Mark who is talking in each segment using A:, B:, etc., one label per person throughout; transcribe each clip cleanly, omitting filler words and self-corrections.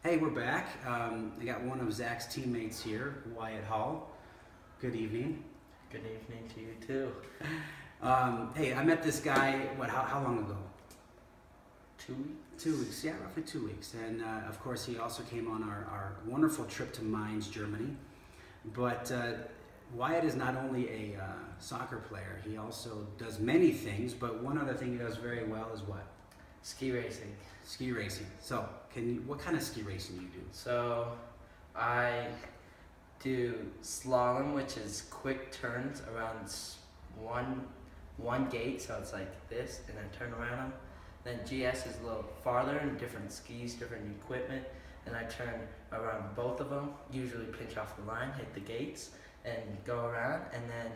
A: Hey, we're back. I got one of Zach's teammates here, Wyatt Hall. Good evening.
B: Good evening to you too.
A: Hey, I met this guy, how long ago?
B: 2 weeks?
A: 2 weeks, yeah, roughly 2 weeks. And of course, he also came on our wonderful trip to Mainz, Germany. But Wyatt is not only a soccer player, he also does many things, but one other thing he does very well is what?
B: Ski racing.
A: Ski racing. So, what kind of ski racing do you do?
B: So, I do slalom, which is quick turns around one gate, so it's like this, and then turn around them. Then GS is a little farther, and different skis, different equipment, and I turn around both of them, usually pinch off the line, hit the gates, and go around. And then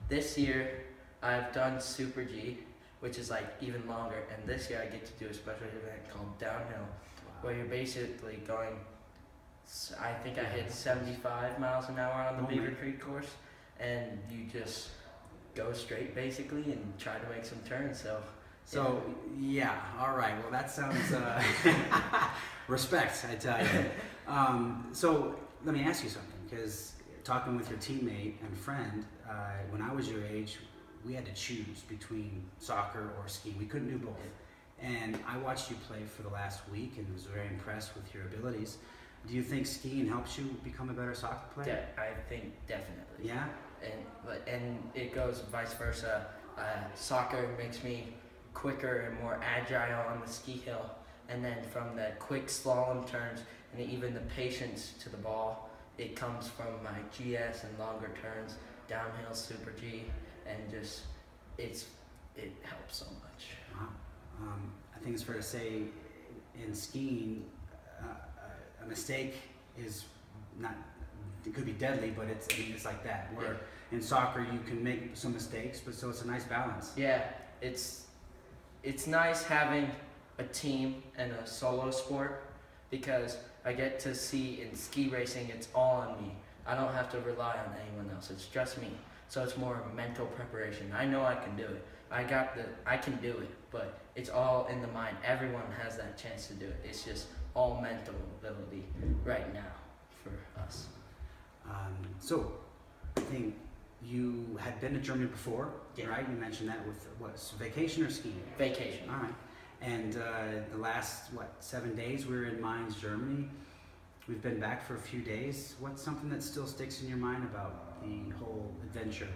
B: this year, I've done Super G, which is like even longer, and this year I get to do a special event called Downhill, where you're basically going, I think I hit 75 miles an hour on the Beaver Creek course, and you just go straight basically and try to make some turns.
A: So yeah, all right. Well, that sounds respect, I tell you. So let me ask you something, because talking with your teammate and friend, when I was your age, we had to choose between soccer or ski. We couldn't do both. And I watched you play for the last week and was very impressed with your abilities. Do you think skiing helps you become a better soccer player?
B: I think definitely.
A: Yeah?
B: And it goes vice versa. Soccer makes me quicker and more agile on the ski hill. And then from the quick slalom turns and even the patience to the ball, it comes from my GS and longer turns, downhill, Super G, and just it helps so much.
A: Wow. I think it's fair to say in skiing, a mistake is not, it could be deadly, but it's like that. Where in soccer you can make some mistakes, but so it's a nice balance.
B: Yeah, it's nice having a team and a solo sport, because I get to see in ski racing it's all on me. I don't have to rely on anyone else. It's just me. So it's more mental preparation. I know I can do it. I can do it, but it's all in the mind. Everyone has that chance to do it. It's just all mental ability right now for us.
A: So I think you had been to Germany before, right? You mentioned that with vacation or skiing?
B: Vacation.
A: All right. And the last, 7 days we were in Mainz, Germany. We've been back for a few days. What's something that still sticks in your mind about the whole adventure?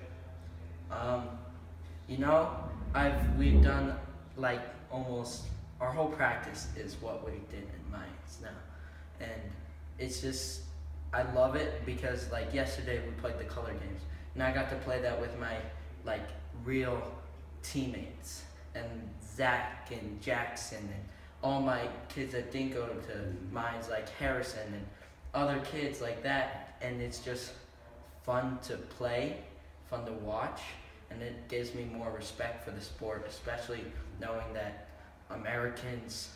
B: We've done like almost our whole practice is what we did in Mainz now, and it's just I love it because like yesterday we played the color games, and I got to play that with my like real teammates and Zach and Jackson and all my kids that didn't go to Mainz, like Harrison and other kids like that, and it's just fun to play, fun to watch, and it gives me more respect for the sport, especially knowing that Americans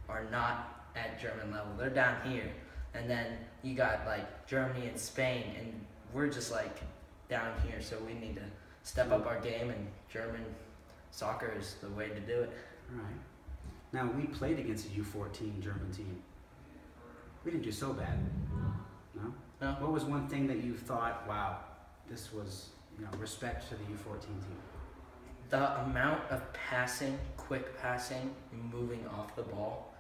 B: are not at German level. They're down here, and then you got like Germany and Spain, and we're just like down here, so we need to step up our game, and German soccer is the way to do it.
A: All right. Now, we played against a U14 German team. We didn't do so bad. No?
B: No.
A: What was one thing that you thought, wow, this was, respect to the U14 team?
B: The amount of passing, quick passing, moving off the ball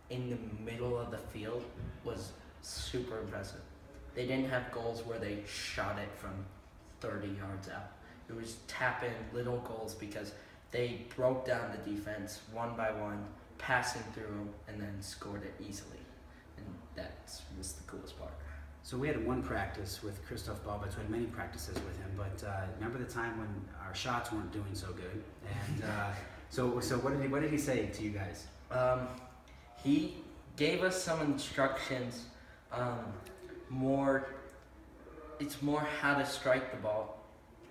B: in the middle of the field was super impressive. They didn't have goals where they shot it from 30 yards out. It was tap-in little goals because they broke down the defense one by one, passing through them, and then scored it easily. And that was the coolest part.
A: So we had one practice with Christoph Baubitz. We had many practices with him, but remember the time when our shots weren't doing so good? And so what did he say to you guys?
B: He gave us some instructions. It's more how to strike the ball.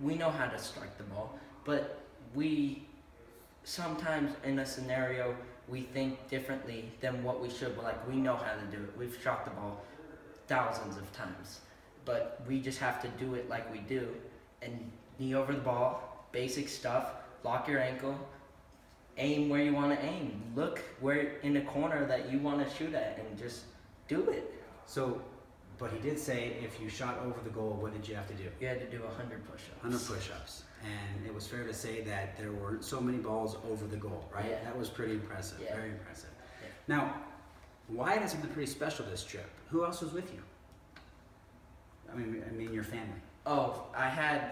B: We know how to strike the ball, but we sometimes in a scenario we think differently than what we should, but like we know how to do it. We've shot the ball thousands of times, but we just have to do it like we do, and knee over the ball, basic stuff, lock your ankle, aim where you want to aim, look where in the corner that you want to shoot at, and just do it.
A: So, but he did say if you shot over the goal, what did you have to do?
B: You had to do 100 push-ups.
A: 100 push-ups. And it was fair to say that there weren't so many balls over the goal, right?
B: Yeah.
A: That was pretty impressive,
B: Yeah.
A: very impressive.
B: Yeah.
A: Now, Wyatt had something pretty special this trip. Who else was with you? I mean your family.
B: Oh,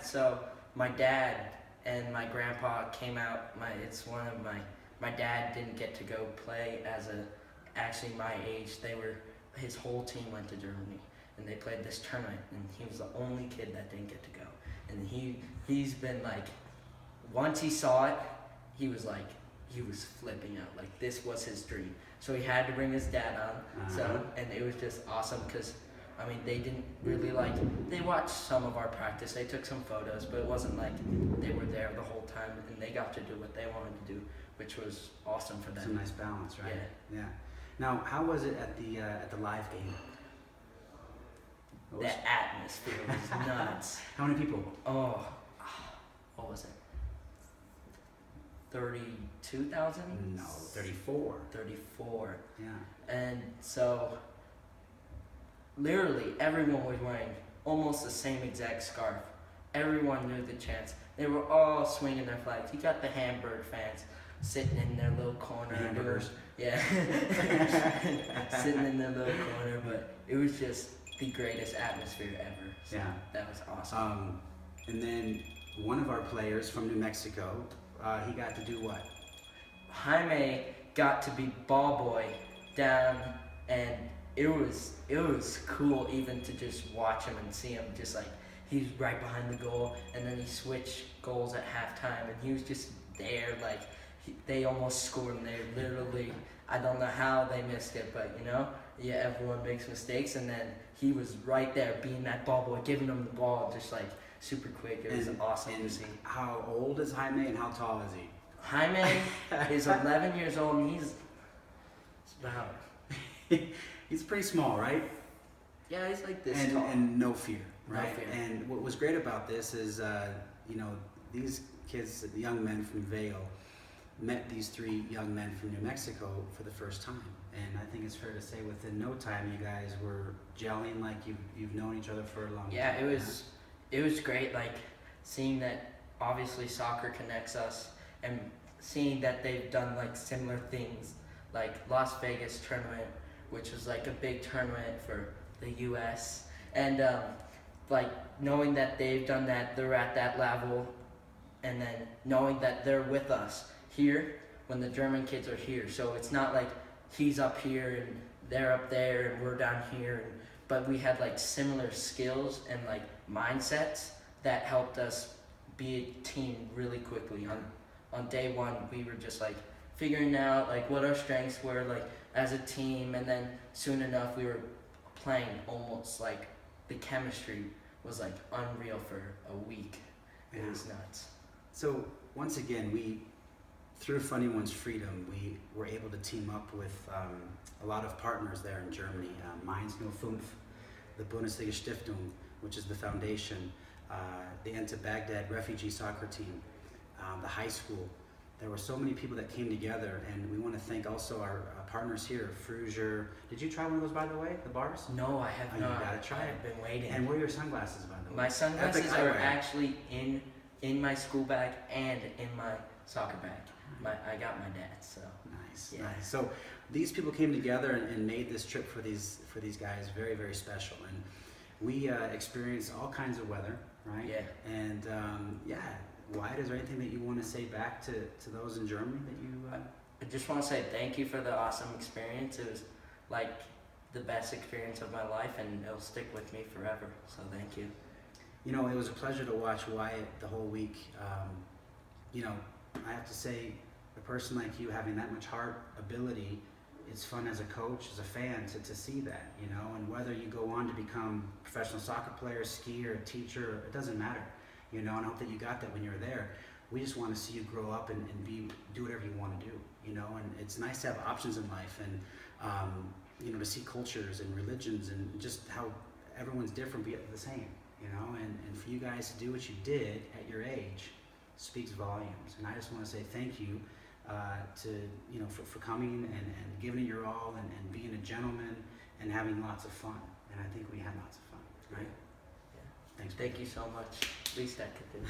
B: so my dad and my grandpa came out. My dad didn't get to go play actually my age. His whole team went to Germany and they played this tournament, and he was the only kid that didn't get to go. And he's been like, once he saw it, he was flipping out. Like, this was his dream. So he had to bring his dad on. So, and it was just awesome because, I mean, they didn't really they watched some of our practice. They took some photos, but it wasn't like they were there the whole time, and they got to do what they wanted to do, which was awesome for them.
A: It's a nice balance, right?
B: Yeah.
A: Yeah. Now, how was it at the live game?
B: The atmosphere was nuts.
A: How many people?
B: Oh, what was it? 32,000?
A: No, 34.
B: 34.
A: Yeah.
B: And so, literally, everyone was wearing almost the same exact scarf. Everyone knew the chants. They were all swinging their flags. You got the Hamburg fans sitting in their little corner.
A: Hamburgers.
B: Yeah. Sitting in their little corner, but it was just the greatest atmosphere ever. So
A: Yeah.
B: that was awesome.
A: And then one of our players from New Mexico, he got to do what?
B: Jaime got to be ball boy down, and it was cool even to just watch him and see him just like he was right behind the goal, and then he switched goals at halftime, and he was just there like they almost scored, and they literally, I don't know how they missed it, but yeah, everyone makes mistakes, and then he was right there being that ball boy, giving them the ball just like super quick. It was awesome to see.
A: How old is Jaime and how tall is he?
B: Jaime is 11 years old, and he's about...
A: He's pretty small, right?
B: Yeah, he's like this tall.
A: And no fear, right?
B: No fear.
A: And what was great about this is, these kids, the young men from Vail, met these 3 young men from New Mexico for the first time. And I think it's fair to say within no time you guys were gelling like you've known each other for a long time.
B: Yeah, it was great, like seeing that obviously soccer connects us, and seeing that they've done like similar things, like Las Vegas tournament, which was like a big tournament for the US, and like knowing that they've done that, they're at that level, and then knowing that they're with us here when the German kids are here. So it's not like he's up here and they're up there and we're down here, but we had like similar skills and like mindsets that helped us be a team really quickly. On day one, we were just like figuring out like what our strengths were like as a team, and then soon enough we were playing almost like the chemistry was like unreal for a week. It was nuts.
A: So once again, through Funny One's Freedom, we were able to team up with a lot of partners there in Germany. Mainz 05, the Bundesliga Stiftung, which is the foundation, the Enta Baghdad refugee soccer team, the high school. There were so many people that came together, and we want to thank also our partners here, Fruger. Did you try one of those, by the way, the bars?
B: No, I have not.
A: You gotta try it.
B: I've been waiting.
A: And where are your sunglasses, by the way?
B: My sunglasses are actually in my school bag and in my soccer bag. I got my dad's, so.
A: Nice,
B: yeah.
A: nice. So these people came together and made this trip for these guys very, very special. And we experienced all kinds of weather, right?
B: Yeah.
A: And Wyatt, is there anything that you want to say back to those in Germany that you?
B: I just want to say thank you for the awesome experience. It was like the best experience of my life, and it'll stick with me forever. So thank you.
A: It was a pleasure to watch Wyatt the whole week. I have to say, a person like you having that much heart, ability, it's fun as a coach, as a fan to see that, and whether you go on to become a professional soccer player, skier, a teacher, it doesn't matter, and I hope that you got that when you were there. We just want to see you grow up and do whatever you want to do, and it's nice to have options in life, and to see cultures and religions and just how everyone's different but the same, and for you guys to do what you did at your age speaks volumes. And I just want to say thank you for coming and giving it your all and being a gentleman and having lots of fun. And I think we had lots of fun, right?
B: Yeah.
A: Thanks.
B: Thank you so much. At least I could do it.